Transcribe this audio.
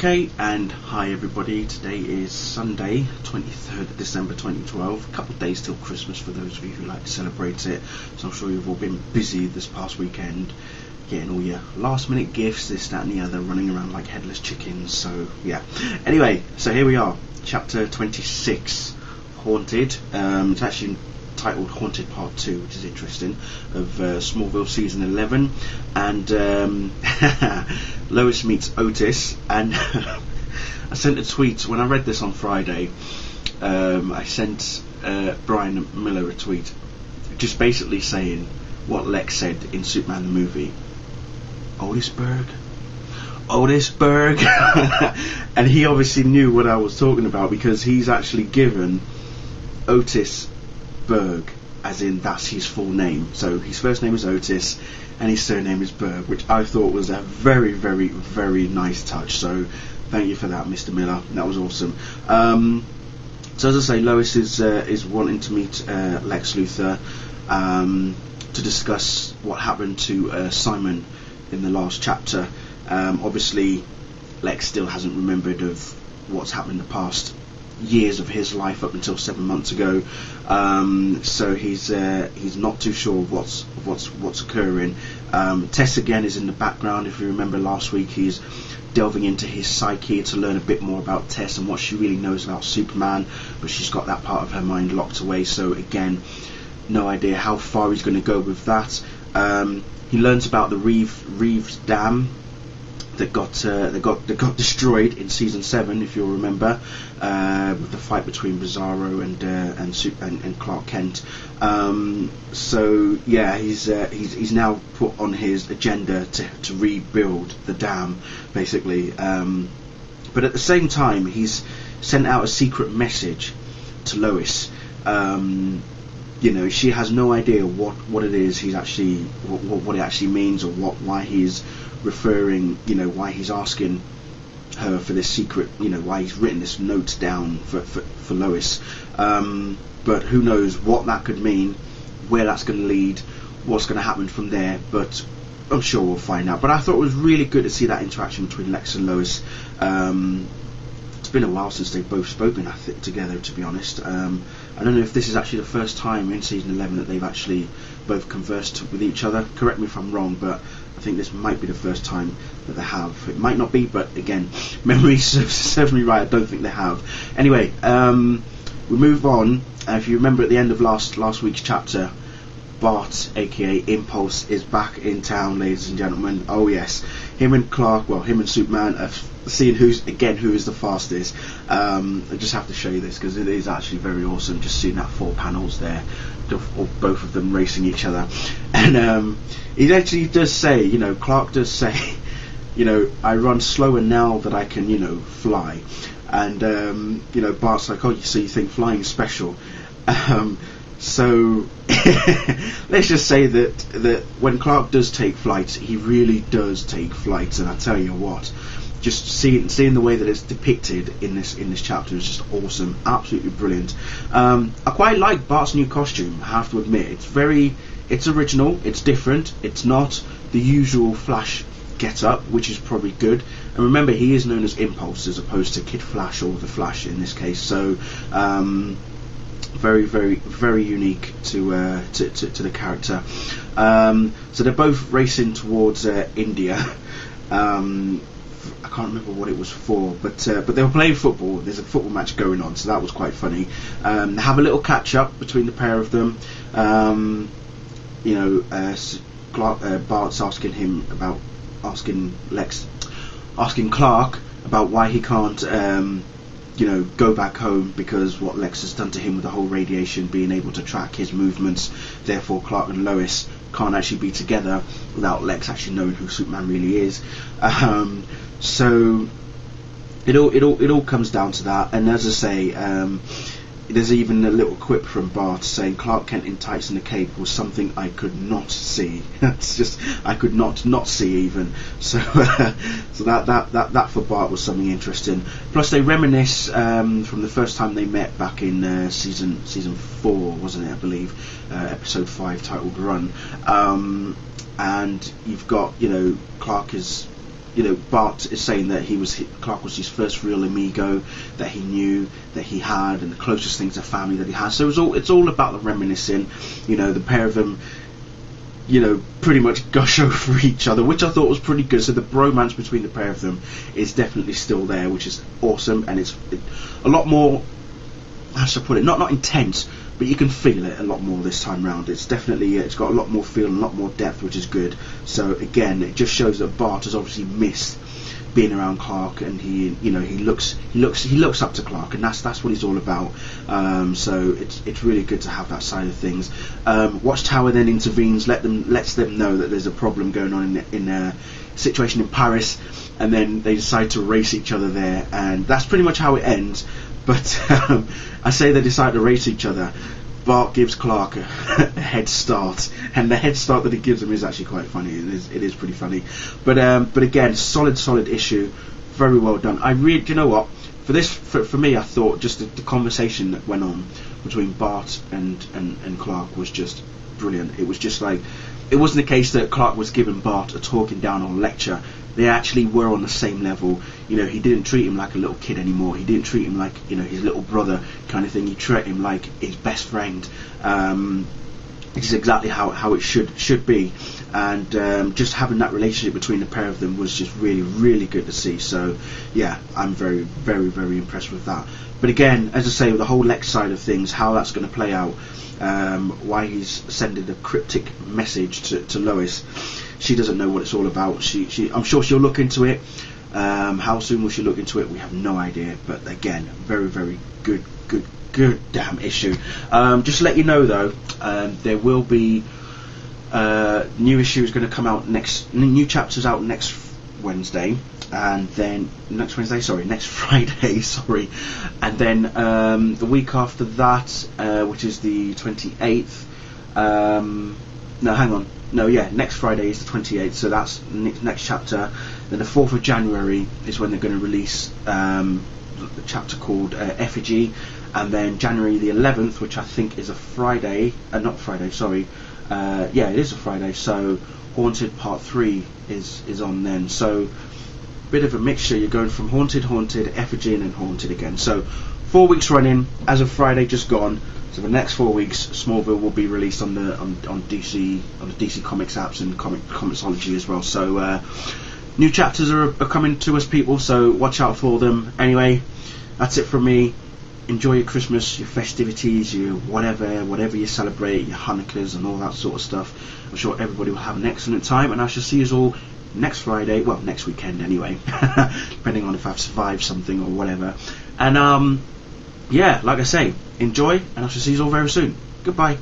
Okay, and hi everybody. Today is Sunday, 23rd of December 2012. A couple of days till Christmas for those of you who like to celebrate it. So I'm sure you've all been busy this past weekend, getting all your last minute gifts, this, that and the other, running around like headless chickens. So yeah. Anyway, so here we are, chapter 26, Haunted. It's actually titled Haunted Part 2, which is interesting, of Smallville Season 11. And Lois meets Otis, and I sent a tweet when I read this on Friday. I sent Brian Miller a tweet just basically saying what Lex said in Superman the movie. Otisburg. And he obviously knew what I was talking about, because he's actually given Otis Berg, as in that's his full name. So his first name is Otis and his surname is Berg, which I thought was a very, very, very nice touch. So thank you for that, Mr. Miller. That was awesome. So as I say, Lois is wanting to meet Lex Luthor to discuss what happened to Simon in the last chapter. Obviously Lex still hasn't remembered of what's happened in the past years of his life up until 7 months ago, so he's not too sure of what's occurring. Tess again is in the background. If you remember last week, he's delving into his psyche to learn a bit more about Tess and what she really knows about Superman, but she's got that part of her mind locked away, so again, no idea how far he's going to go with that. He learns about the Reeves Dam that got destroyed in season 7, if you'll remember, with the fight between Bizarro and Clark Kent. So yeah, he's now put on his agenda to rebuild the dam, basically. But at the same time, he's sent out a secret message to Lois. She has no idea what it is he's actually, what it actually means, or why he's referring, why he's asking her for this secret, why he's written this note down for Lois. But who knows what that could mean, where that's going to lead, what's going to happen from there, but I'm sure we'll find out. But I thought it was really good to see that interaction between Lex and Lois. It's been a while since they've both spoken, I think, together, to be honest. I don't know if this is actually the first time in season 11 that they've actually both conversed with each other. Correct me if I'm wrong, but I think this might be the first time that they have. It might not be, but again, memory serves me right, I don't think they have. Anyway, we move on. If you remember at the end of last week's chapter, Bart, aka Impulse, is back in town, ladies and gentlemen. Oh yes, him and Superman are seeing who is the fastest. I just have to show you this because it is actually very awesome, just seeing that 4 panels there, both of them racing each other. And he actually does say, Clark does say, I run slower now that I can, fly. And Bart's like, oh, so you think flying's special? So let's just say that when Clark does take flight, he really does take flight. And I tell you what, just seeing the way that it's depicted in this chapter is just awesome, absolutely brilliant. I quite like Bart's new costume, I have to admit. It's original, it's different, it's not the usual Flash get-up, which is probably good. And remember, he is known as Impulse as opposed to Kid Flash or the Flash in this case. So very, very, very unique to the character. So they're both racing towards India. I can't remember what it was for, but they were playing football. There's a football match going on, so that was quite funny. They have a little catch up between the pair of them. Bart's asking Clark about why he can't go back home, because what Lex has done to him with the whole radiation, being able to track his movements. Therefore Clark and Lois can't actually be together without Lex actually knowing who Superman really is. So it all comes down to that. And as I say, there's even a little quip from Bart saying Clark Kent in tights and a cape was something I could not see. That's just, I could not see even. So so that for Bart was something interesting. Plus they reminisce from the first time they met back in season 4, wasn't it, I believe, episode 5 titled Run. And you've got, Clark is Bart is saying that Clark was his first real amigo that he knew, that he had, and the closest thing to family that he has. So it's all about the reminiscing. The pair of them, pretty much gush over each other, which I thought was pretty good. So the bromance between the pair of them is definitely still there, which is awesome, and it's a lot more, how should I put it, not intense, but you can feel it a lot more this time round. It's definitely, it's got a lot more feel and a lot more depth, which is good. So again, it just shows that Bart has obviously missed being around Clark, and he looks up to Clark, and that's what he's all about. So it's really good to have that side of things. Watchtower then intervenes, lets them know that there's a problem going on in a situation in Paris, and then they decide to race each other there, and that's pretty much how it ends. But I say they decide to race each other. Bart gives Clark a head start, and the head start that he gives him is actually quite funny. It is pretty funny. But again, solid issue, very well done. You know what? For me, I thought just the conversation that went on between Bart and Clark was just brilliant. It was just like, it wasn't the case that Clark was giving Bart a talking down or a lecture. They actually were on the same level. He didn't treat him like a little kid anymore. He didn't treat him like his little brother kind of thing. He treated him like his best friend. Which is exactly how it should be. And just having that relationship between the pair of them was just really, really good to see. So yeah, I'm very, very, very impressed with that. But again, as I say, with the whole Lex side of things, how that's going to play out, why he's sending a cryptic message to Lois. She doesn't know what it's all about. I'm sure she'll look into it. How soon will she look into it? We have no idea. But again, very, very good damn issue. Just to let you know though, there will be new issues going to come out new chapters out next Wednesday, and then next Friday, sorry, and then the week after that, which is the 28th. No, hang on. No, yeah, next Friday is the 28th, so that's next chapter. Then the 4th of January is when they're going to release the chapter called Effigy, and then January the 11th, which I think is a Friday, not Friday, sorry, yeah, it is a Friday, so Haunted Part 3 is on then. So bit of a mixture. You're going from Haunted, Effigy, and then Haunted again. So 4 weeks running as of Friday just gone. So the next 4 weeks, Smallville will be released on DC Comics apps and Comixology as well. So new chapters are coming to us, people. So watch out for them. Anyway, that's it from me. Enjoy your Christmas, your festivities, your whatever you celebrate, your Hanukkahs and all that sort of stuff. I'm sure everybody will have an excellent time, and I shall see you all next Friday. Well, next weekend anyway, depending on if I've survived something or whatever. And yeah, like I say, enjoy, and I shall see you all very soon. Goodbye.